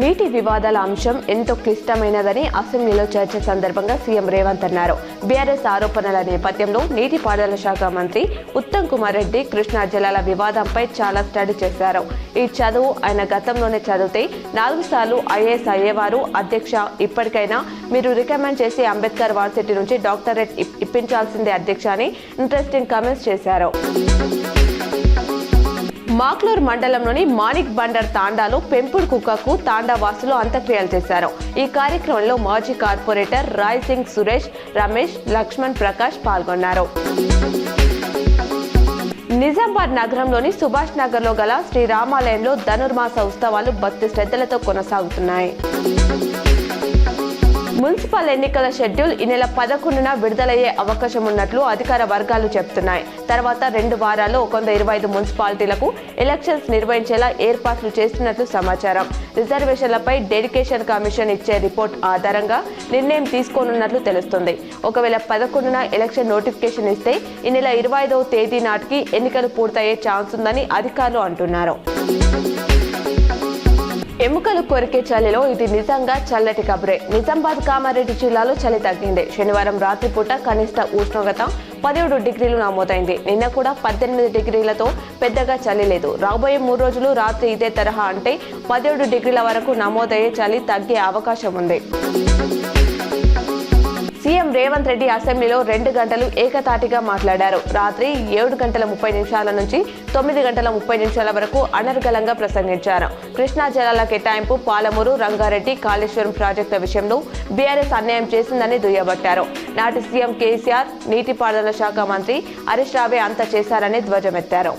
నీటి వివాదాల అంశం ఎంతో క్లిష్టమైనదని అసెంబ్లీలో చర్చ సందర్భంగా సీఎం రేవంత్ అన్నారు. బీఆర్ఎస్ ఆరోపణల నేపథ్యంలో నీటిపారుదల శాఖ మంత్రి ఉత్తమ్ కుమార్ రెడ్డి కృష్ణా జలాల వివాదంపై చాలా స్టడీ చేశారు. ఈ చదువు ఆయన గతంలోనే చదివితే 4 సార్లు ఐఏఎస్ అయ్యేవారు. అధ్యక్ష, ఇప్పటికైనా మీరు రికమెండ్ చేసి అంబేద్కర్ యూనివర్సిటీ నుంచి డాక్టరేట్ ఇప్పించాల్సిందే అధ్యక్ష అని ఇంట్రెస్టింగ్ కామెంట్స్ చేశారు. మాక్లూర్ మండలంలోని మాణిక్ బండర్ తాండాలో పెంపుడు కుక్కకు తాండా వాసులు అంత్యక్రియలు చేశారు. ఈ కార్యక్రమంలో మాజీ కార్పొరేటర్ రాయ్ సింగ్, సురేష్, రమేష్, లక్ష్మణ్ ప్రకాష్ పాల్గొన్నారు. నిజామాబాద్ నగరంలోని సుభాష్ నగర్ లో గల శ్రీరామాలయంలో ధనుర్మాస ఉత్సవాలు భక్తి శ్రద్ధలతో కొనసాగుతున్నాయి. మున్సిపల్ ఎన్నికల షెడ్యూల్ ఈ నెల 11న విడుదలయ్యే అవకాశం ఉన్నట్లు అధికార వర్గాలు చెబుతున్నాయి. తర్వాత 2 వారాల్లో 125 మున్సిపాలిటీలకు ఎలక్షన్స్ నిర్వహించేలా ఏర్పాట్లు చేస్తున్నట్లు సమాచారం. రిజర్వేషన్లపై డెడికేషన్ కమిషన్ ఇచ్చే రిపోర్ట్ ఆధారంగా నిర్ణయం తీసుకోనున్నట్లు తెలుస్తుంది. ఒకవేళ 11న ఎలక్షన్ నోటిఫికేషన్ ఇస్తే ఈ నెల 25వ తేదీ నాటికి ఎన్నికలు పూర్తయ్యే ఛాన్స్ ఉందని అధికారులు అంటున్నారు. ఎముకలు కొరికే చలిలో ఇది నిజంగా చల్లటి కబురే. నిజామాబాద్, కామారెడ్డి జిల్లాలో చలి తగ్గింది. శనివారం రాత్రిపూట కనిష్ట ఉష్ణోగ్రత 17 డిగ్రీలు నమోదైంది. నిన్న కూడా 18 డిగ్రీలతో పెద్దగా చలి లేదు. రాబోయే 3 రోజులు రాత్రి ఇదే తరహా అంటే 17 డిగ్రీల వరకు నమోదయ్యే చలి తగ్గే అవకాశం ఉంది. సీఎం రేవంత్ రెడ్డి అసెంబ్లీలో 2 గంటలు ఏకతాటిగా మాట్లాడారు. రాత్రి 7:30 నుంచి 9:30 వరకు అనర్గళంగా ప్రసంగించారు. కృష్ణా జలాల కేటాయింపు, పాలమూరు, రంగారెడ్డి, కాళేశ్వరం ప్రాజెక్టుల విషయంలో బీఆర్ఎస్ అన్యాయం చేసిందని దుయ్యబట్టారు. నాటి సీఎం కేసీఆర్, నీటిపారుదల శాఖ మంత్రి హరీష్ రావే అంతా చేశారని ధ్వజమెత్తారు.